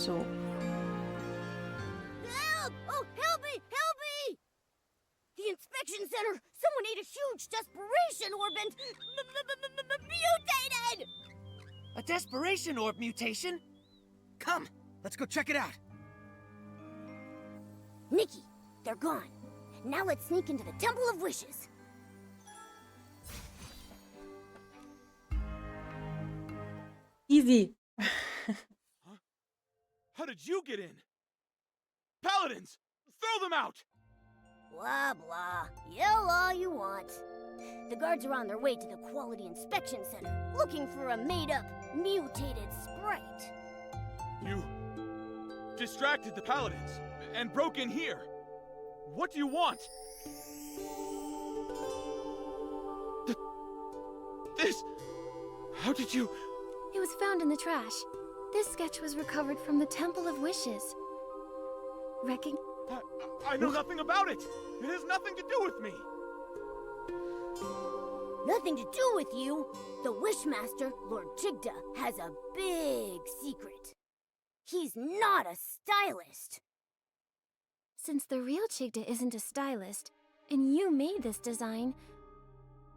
So. Help! Oh, help me! Help me! The inspection center! Someone ate a huge desperation orb and mutated! A desperation orb mutation? Come, let's go check it out. Nikki, they're gone. Now let's sneak into the Temple of Wishes. Easy. Huh? How did you get in? Paladins! Throw them out! Blah, blah. Yell all you want. The guards are on their way to the Quality Inspection Center, looking for a made-up, mutated sprite. You distracted the paladins and broke in here. What do you want? This... How did you... It was found in the trash. This sketch was recovered from the Temple of Wishes. I know nothing about it. It has nothing to do with me. Nothing to do with you. The Wishmaster, Lord Chigda, has a big secret. He's not a stylist. Since the real Chigda isn't a stylist, and you made this design,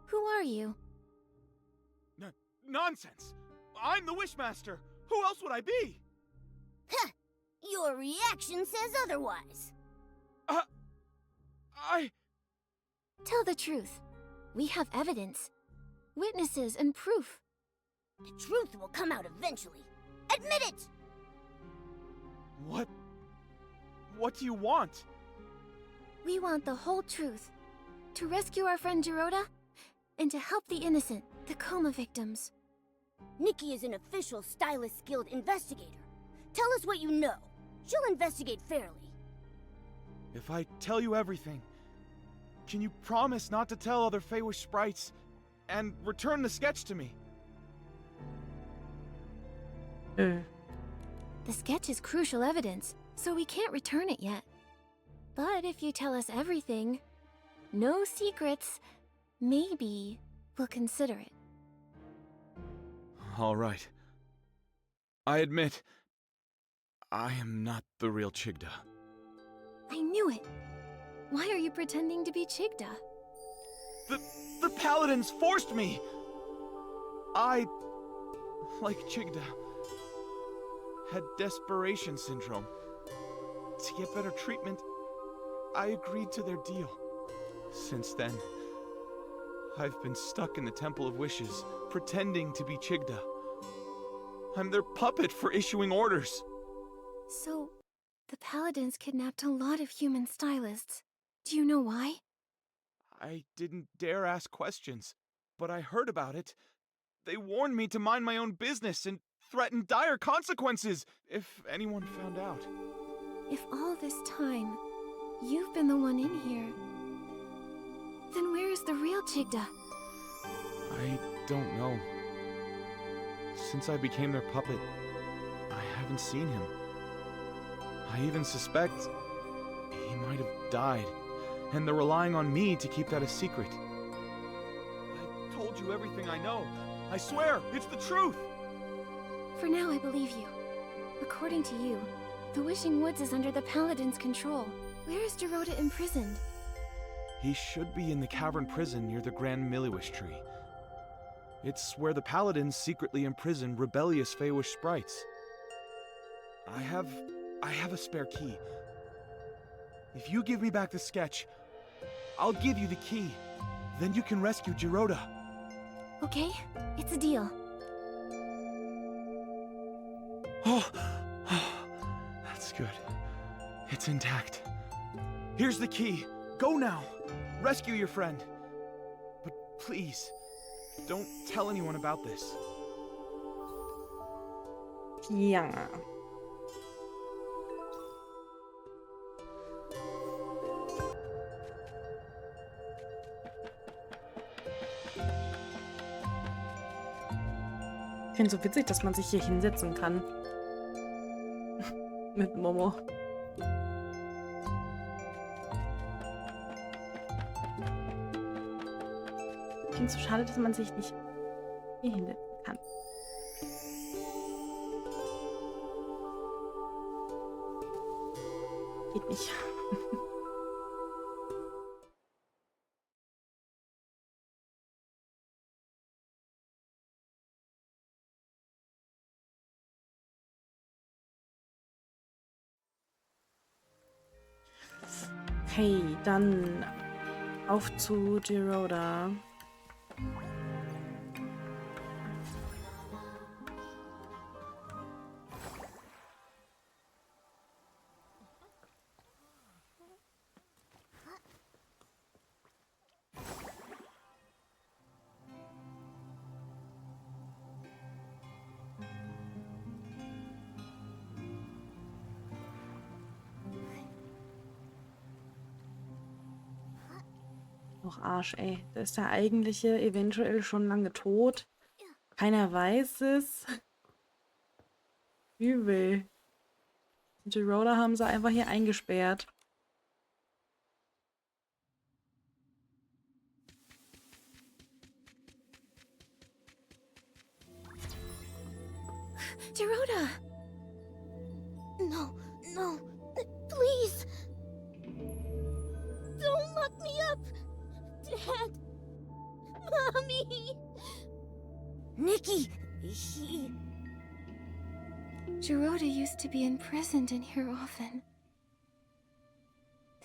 who are you? Nonsense. I'm the Wishmaster. Who else would I be? Heh! Your reaction says otherwise. Tell the truth. We have evidence, witnesses, and proof. The truth will come out eventually. Admit it! What do you want? We want the whole truth. To rescue our friend Geroda, and to help the innocent, the coma victims. Nikki is an official Stylist Guild investigator. Tell us what you know. She'll investigate fairly. If I tell you everything, can you promise not to tell other Feywish sprites and return the sketch to me? The sketch is crucial evidence, so we can't return it yet. But if you tell us everything, no secrets, maybe we'll consider it. All right. I admit, I am not the real Chigda. I knew it. Why are you pretending to be Chigda? The paladins forced me! I, like Chigda, had desperation syndrome. To get better treatment, I agreed to their deal. Since then, I've been stuck in the Temple of Wishes, pretending to be Chigda. I'm their puppet for issuing orders. So, the Paladins kidnapped a lot of human stylists. Do you know why? I didn't dare ask questions, but I heard about it. They warned me to mind my own business and threatened dire consequences if anyone found out. If all this time, you've been the one in here, then where is the real Chigda? I don't know. Since I became their puppet, I haven't seen him. I even suspect he might have died, and they're relying on me to keep that a secret. I told you everything I know. I swear, it's the truth! For now, I believe you. According to you, the Wishing Woods is under the Paladins' control. Where is Geroda imprisoned? He should be in the cavern prison near the Grand Miliwish tree. It's where the Paladins secretly imprison rebellious Feywish sprites. I have a spare key. If you give me back the sketch, I'll give you the key. Then you can rescue Geroda. Okay, it's a deal. Oh, that's good. It's intact. Here's the key. Go now. Rescue your friend. But please, don't tell anyone about this. Ja. Ich finde es so witzig, dass man sich hier hinsetzen kann. Mit Momo. Ich finde es so schade, dass man sich nicht hier hinsetzen kann. Geht nicht. Okay, dann auf zu Geroda. Noch Arsch, ey. Da ist der eigentliche eventuell schon lange tot. Keiner weiß es. Übel. Die Roller haben sie einfach hier eingesperrt. Geroda! No, no, please. Don't lock me up. Dad. Mommy. Nikki, he... Geroda used to be imprisoned in here often.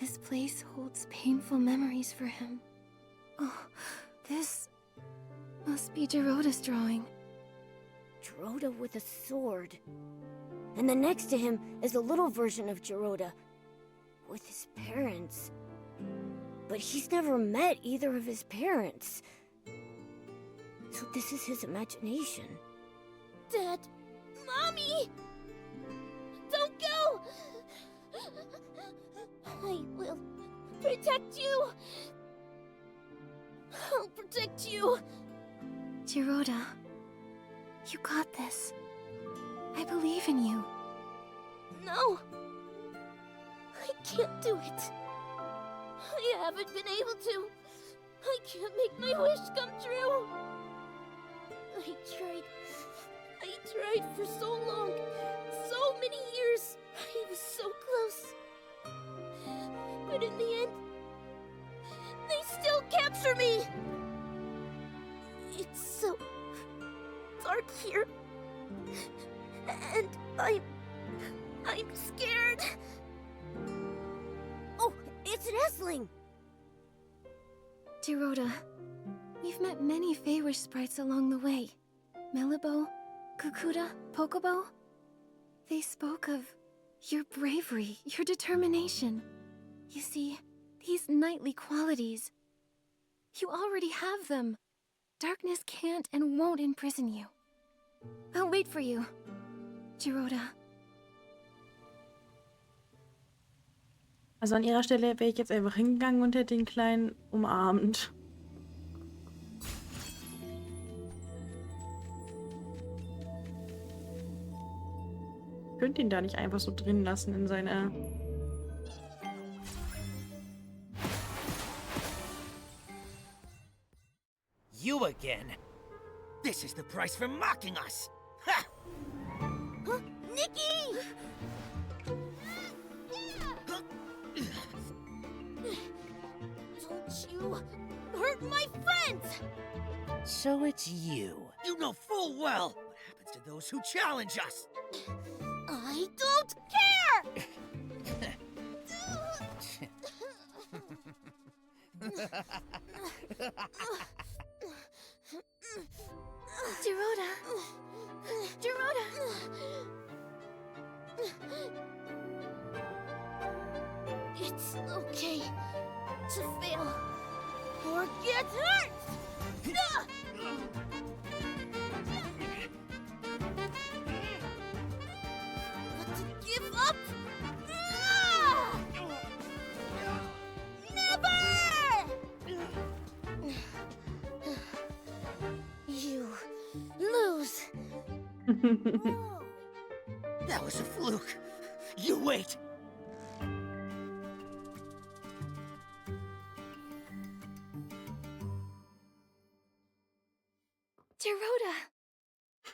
This place holds painful memories for him. Oh, this must be Geroda's drawing. Geroda with a sword. And then next to him is a little version of Geroda. With his parents. But he's never met either of his parents. So this is his imagination. Dad! Mommy! Don't go! I will protect you! I'll protect you! Geroda, you got this. I believe in you. No! I can't do it. I haven't been able to. I can't make my wish come true. I tried for so long. So many years. I was so close. But in the end, they still capture me. It's so dark here. And I'm scared. Oh, it's an Esling. Geroda, we've met many Feywish sprites along the way. Melibo, Kukuda, Pokobo. They spoke of your bravery, your determination. You see, these knightly qualities, you already have them. Darkness can't and won't imprison you. I'll wait for you, Geroda. Also an ihrer Stelle wäre ich jetzt einfach hingegangen und hätte den Kleinen umarmt. Könnt ihn da nicht einfach so drin lassen in seiner... You again? This is the price for mocking us! Ha! Huh? Nikki! Don't you hurt my friends! So it's you. You know full well what happens to those who challenge us! I don't care! Geroda! Geroda! It's okay to fail or get hurt! But to give up? Never! You lose. That was a fluke. You wait. Geroda!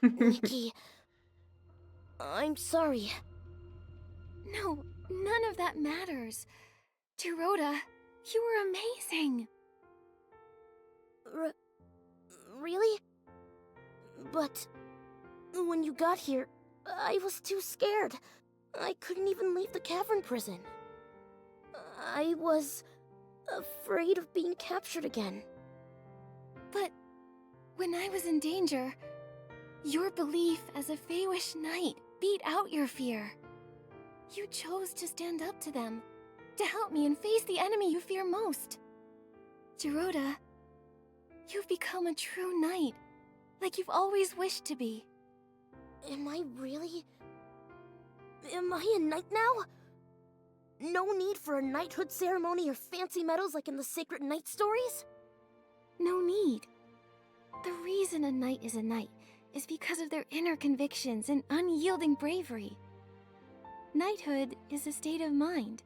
Nikki, I'm sorry. No, None of that matters. Geroda, you were amazing. Really? But when you got here, I was too scared. I couldn't even leave the cavern prison. I was afraid of being captured again. But when I was in danger, your belief as a Feywish knight beat out your fear. You chose to stand up to them, to help me and face the enemy you fear most. Geroda, you've become a true knight, like you've always wished to be. Am I really? Am I a knight now? No need for a knighthood ceremony or fancy medals like in the sacred knight stories? No need. The reason a knight is a knight is because of their inner convictions and unyielding bravery. Knighthood is a state of mind,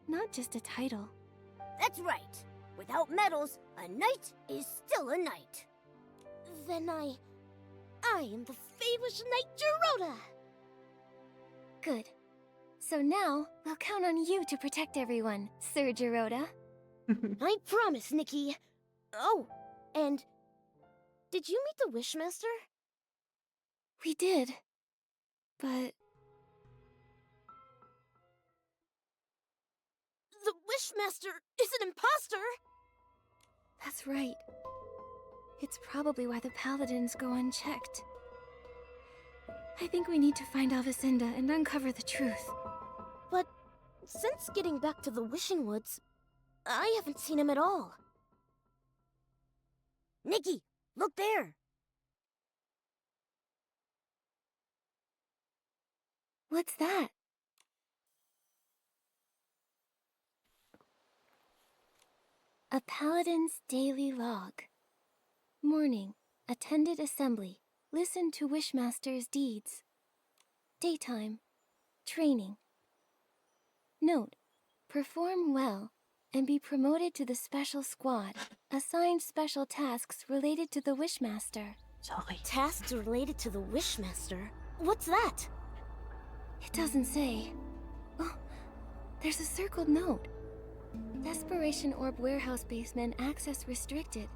not just a title. That's right. Without medals, a knight is still a knight. Then I am the Feywish Knight Geroda! Good. So now, we'll count on you to protect everyone, Sir Geroda. I promise, Nikki. Oh, and did you meet the Wishmaster? We did. But The Wishmaster is an imposter! that's right. It's probably why the paladins go unchecked. I think we need to find Alvacinda and uncover the truth. But since getting back to the Wishing Woods, I haven't seen him at all. Nikki, look there! What's that? A Paladin's Daily Log. Morning. Attended assembly. Listened to Wishmaster's deeds. Daytime. Training. Note. Perform well and be promoted to the special squad. Assigned special tasks related to the Wishmaster. Sorry. Tasks related to the Wishmaster? What's that? It doesn't say. Oh, there's a circled note. Desperation Orb Warehouse Basement access restricted.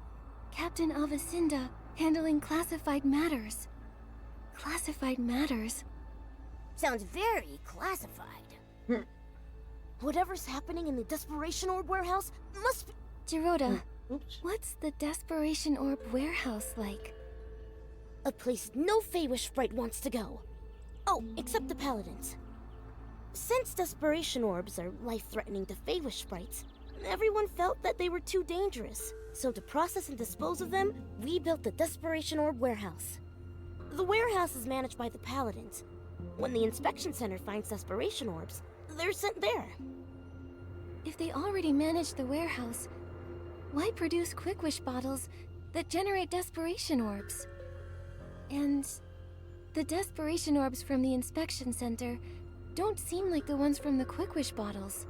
Captain Alvacinda handling classified matters. Classified matters? Sounds very classified. Whatever's happening in the Desperation Orb Warehouse must be... Geroda, Oops. what's the Desperation Orb Warehouse like? a place no Feywish sprite wants to go. Oh, except the paladins. Since desperation orbs are life-threatening to Feywish sprites, everyone felt that they were too dangerous. So to process and dispose of them, we built the Desperation Orb Warehouse. The warehouse is managed by the paladins. When the inspection center finds desperation orbs, they're sent there. If they already manage the warehouse, why produce Quick Wish bottles that generate desperation orbs? And the desperation orbs from the inspection center don't seem like the ones from the Quick Wish bottles.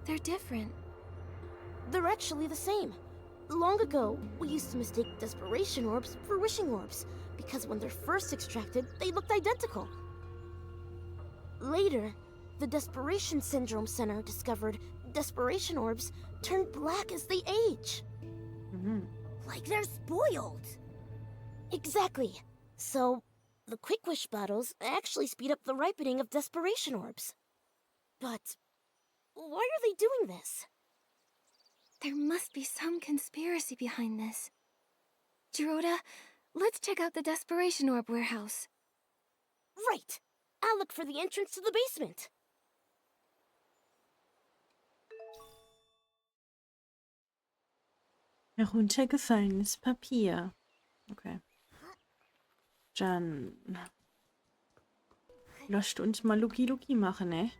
They're different. They're actually the same. Long ago, we used to mistake desperation orbs for wishing orbs, because when they're first extracted, they looked identical. Later, the Desperation Syndrome Center discovered desperation orbs turn black as they age. Like they're spoiled. Exactly. So, the Quick Wish bottles actually speed up the ripening of desperation orbs. But why are they doing this? There must be some conspiracy behind this. Geroda, let's check out the Desperation Orb warehouse. Right. I'll look for the entrance to the basement. Heruntergefallenes Papier. Okay. Dann lasst uns mal Luki machen, ne?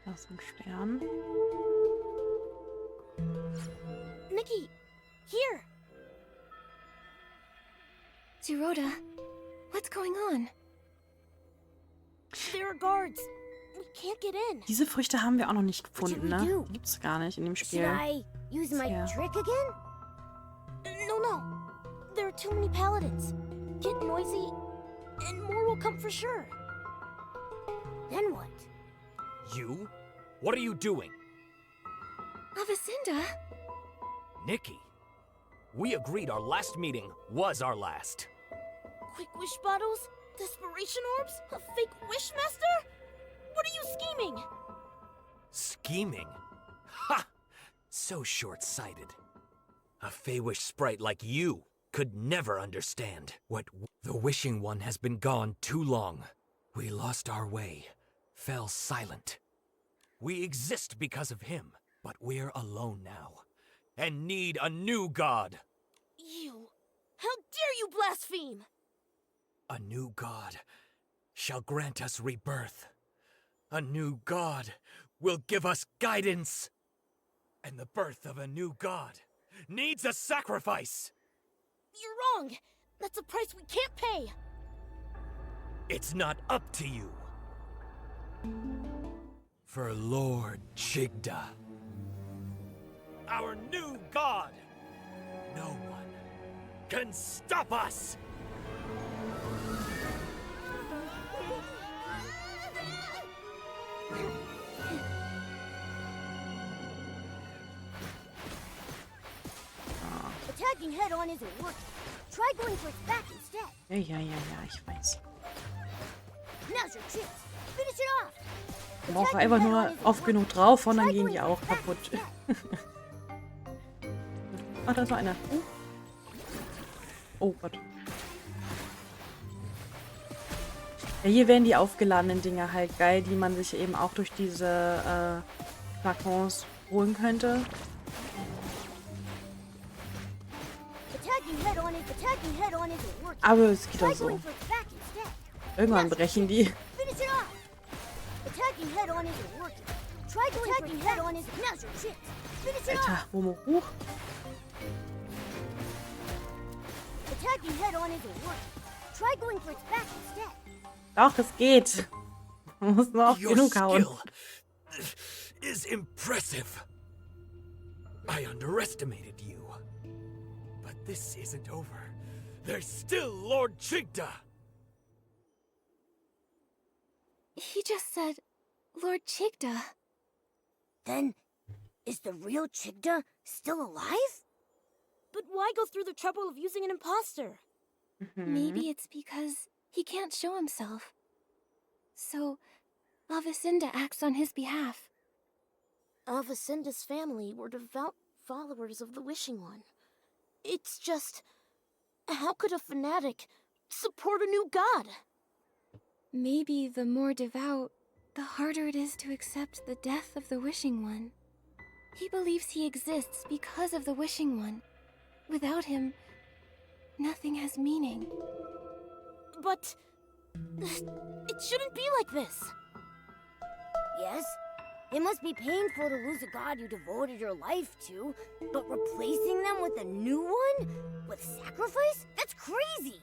Da ist ein Stern. Nikki, here. Geroda, what's going on? There are guards. We can't get in. Diese Früchte haben wir auch noch nicht should gefunden, we ne? do? Die gibt's gar nicht in dem Should Spiel. I use my Yeah. trick again? No. There are too many paladins. Get noisy, and more will come for sure. Then what? You? What are you doing? Avicinda? Nikki, we agreed our last meeting was our last. Quick wish bottles? Desperation orbs? A fake wish master? What are you scheming? Scheming? Ha! So short-sighted. A Fey-wish sprite like you could never understand what the Wishing One has been gone too long. We lost our way, fell silent. We exist because of him, but we're alone now, and need a new god. You! How dare you blaspheme! A new god shall grant us rebirth. A new god will give us guidance. And the birth of a new god needs a sacrifice. You're wrong! That's a price we can't pay! It's not up to you. For Lord Chigda, our new god, no one can stop us! Attacking head-on isn't working. Try going for its back instead. Ja, ich weiß. Now's your chance. Finish it off. Man braucht einfach nur oft genug drauf und dann gehen die auch kaputt. Ach, da ist noch einer. Oh Gott. Ja, hier werden die aufgeladenen Dinger halt geil, die man sich eben auch durch diese Flakons holen könnte. Aber es geht auch so. Irgendwann brechen die. Alter, Momo, hoch. Doch, es geht. Man muss nur auf Your genug hauen. skill is impressive. I underestimated you. But this isn't over. There's still Lord Chigda. He just said, Lord Chigda. Then, is the real Chigda still alive? But why go through the trouble of using an imposter? Maybe it's because he can't show himself. So, Avicinda acts on his behalf. Avicinda's family were devout followers of the Wishing One. It's just, how could a fanatic support a new god? Maybe the more devout, the harder it is to accept the death of the Wishing One. He believes he exists because of the Wishing One. Without him, nothing has meaning. But it shouldn't be like this. Yes, it must be painful to lose a god you devoted your life to, but replacing them with a new one? With sacrifice? That's crazy!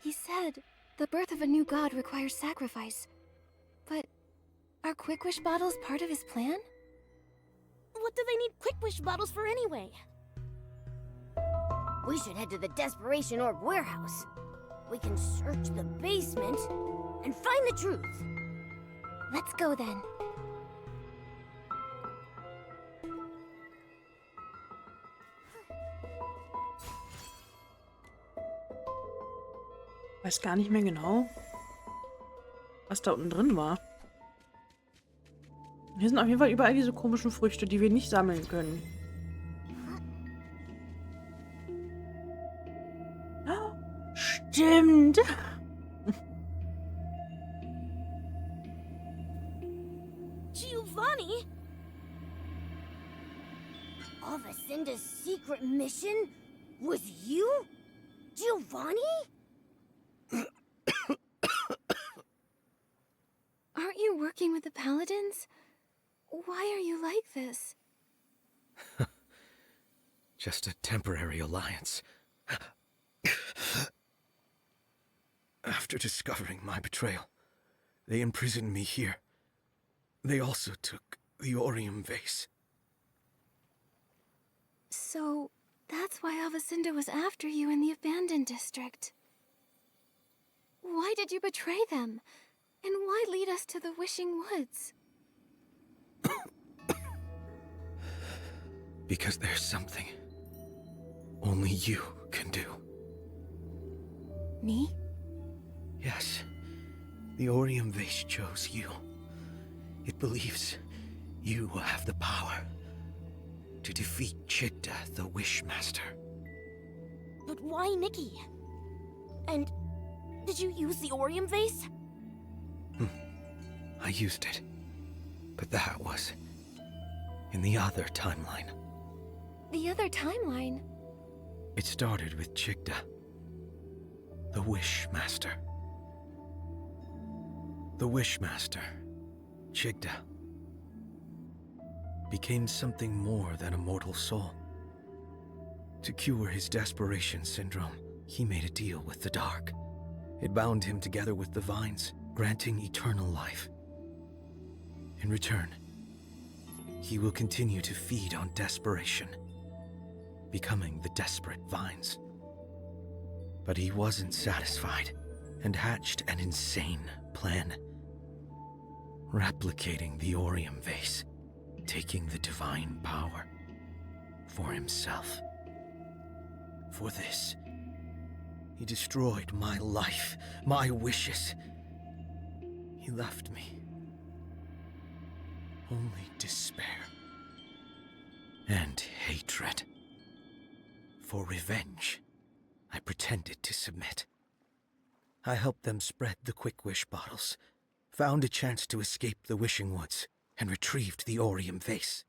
He said the birth of a new god requires sacrifice. But are Quick Wish bottles part of his plan? What do they need Quick Wish bottles for anyway? We should head to the Desperation Orb warehouse. We can search the basement and find the truth. Let's go then. Weiß gar nicht mehr genau, was da unten drin war. Hier sind auf jeden Fall überall diese komischen Früchte, die wir nicht sammeln können. Oh, stimmt. Giovanni? Avicinda's secret mission was you? Giovanni? Aren't you working with the Paladins? Why are you like this? Just a temporary alliance. After After discovering my betrayal, they imprisoned me here. They also took the Orium vase. So, that's why Avacinda was after you in the abandoned district. Why did you betray them? And why lead us to the Wishing Woods? Because there's something only you can do. Me? Yes. The Orium vase chose you. It believes you will have the power to defeat Chigda, the Wishmaster. But why Nikki? And did you use the Orium vase? I used it. But that was in the other timeline. The other timeline? It started with Chigda, the Wishmaster. The Wishmaster, Chigda, became something more than a mortal soul. To cure his desperation syndrome, he made a deal with the dark. It bound him together with the vines, granting eternal life. In return, he will continue to feed on desperation, becoming the desperate vines. But he wasn't satisfied and hatched an insane plan. Replicating the Orium vase, taking the divine power for himself. For this, he destroyed my life, my wishes. He left me only despair and hatred. For revenge, I pretended to submit. I helped them spread the Quick Wish bottles, found a chance to escape the Wishing Woods, and retrieved the Orium vase.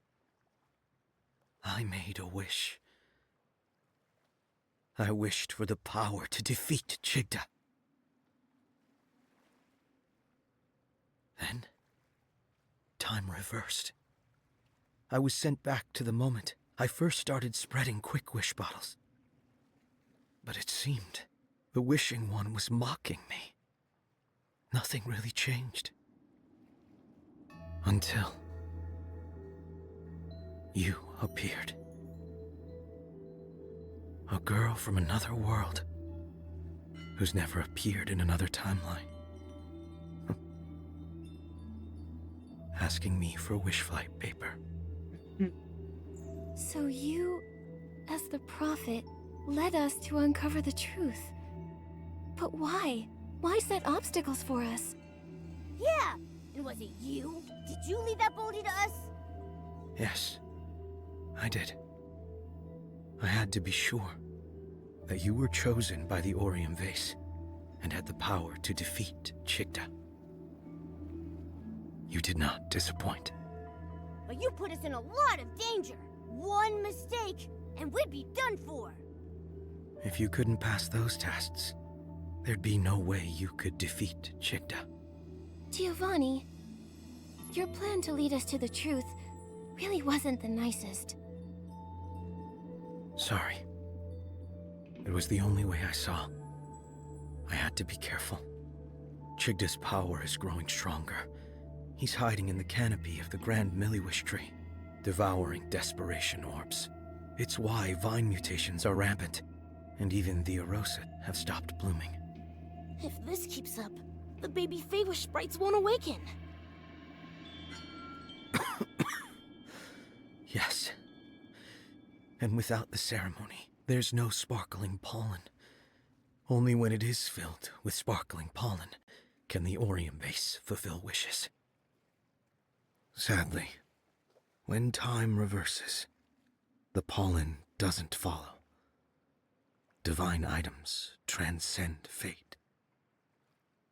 I made a wish. I wished for the power to defeat Chigda. Then, time reversed. I was sent back to the moment I first started spreading Quick Wish bottles. But it seemed the Wishing One was mocking me. Nothing really changed. Until you appeared. A girl from another world who's never appeared in another timeline. Asking me for wish flight paper. So you, as the prophet, led us to uncover the truth. But why? Why set obstacles for us? Yeah! And was it you? Did you lead that booty to us? Yes, I did. I had to be sure that you were chosen by the Orium vase and had the power to defeat Chigda. You did not disappoint. But you put us in a lot of danger. One mistake, and we'd be done for. If you couldn't pass those tests, there'd be no way you could defeat Chigda. Giovanni, your plan to lead us to the truth really wasn't the nicest. Sorry. It was the only way I saw. I had to be careful. Chigda's power is growing stronger. He's hiding in the canopy of the Grand Milliwish tree, devouring desperation orbs. It's why vine mutations are rampant, and even the Erosa have stopped blooming. If this keeps up, the baby Feywish sprites won't awaken. Yes. And without the ceremony, there's no sparkling pollen. Only when it is filled with sparkling pollen can the Orium vase fulfill wishes. Sadly, when time reverses, the pollen doesn't follow. Divine items transcend fate.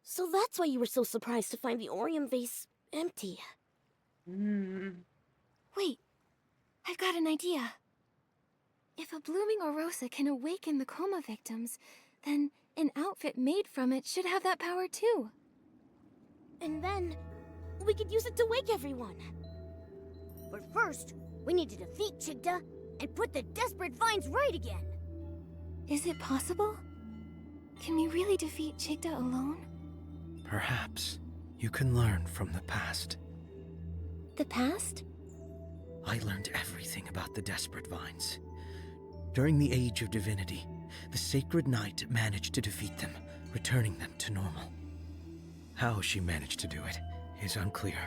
So that's why you were so surprised to find the Orium vase empty. Wait, I've got an idea. If a blooming Orosa can awaken the coma victims, then an outfit made from it should have that power too. And then, we could use it to wake everyone. But first, we need to defeat Chigda and put the desperate vines right again. Is it possible? Can we really defeat Chigda alone? Perhaps you can learn from the past. The past? I learned everything about the desperate vines. During the Age of Divinity, the Sacred Knight managed to defeat them, returning them to normal. How she managed to do it is unclear.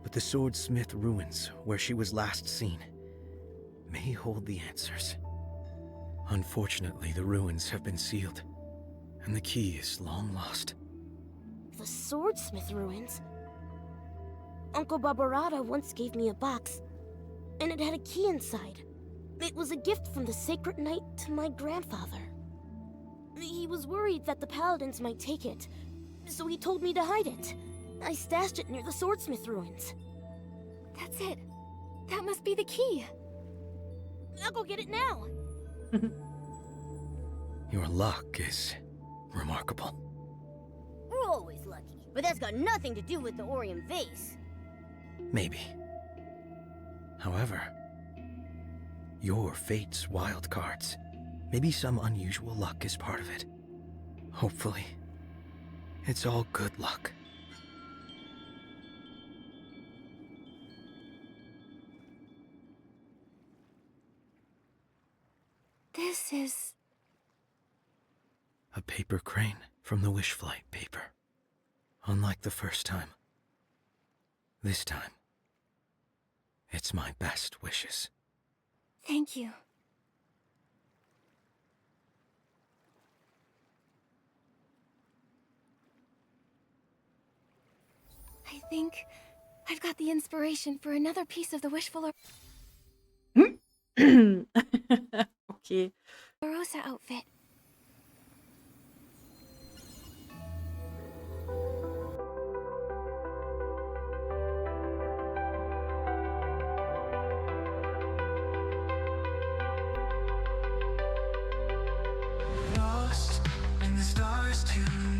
But the Swordsmith ruins, where she was last seen, may hold the answers. Unfortunately, the ruins have been sealed, and the key is long lost. The Swordsmith ruins? Uncle Barbarata once gave me a box, and it had a key inside. It was a gift from the Sacred Knight to my grandfather. He was worried that the Paladins might take it, so he told me to hide it. I stashed it near the Swordsmith ruins. That's it. That must be the key. I'll go get it now. Your luck is remarkable. We're always lucky, but that's got nothing to do with the Orium vase. Maybe. However, your fate's wild cards. Maybe some unusual luck is part of it. Hopefully, it's all good luck. This is... A paper crane from the Wish Flight paper. Unlike the first time, this time, it's my best wishes. Thank you. I think I've got the inspiration for another piece of the Wishful Okay. Rosa outfit. Lost in the stars tonight.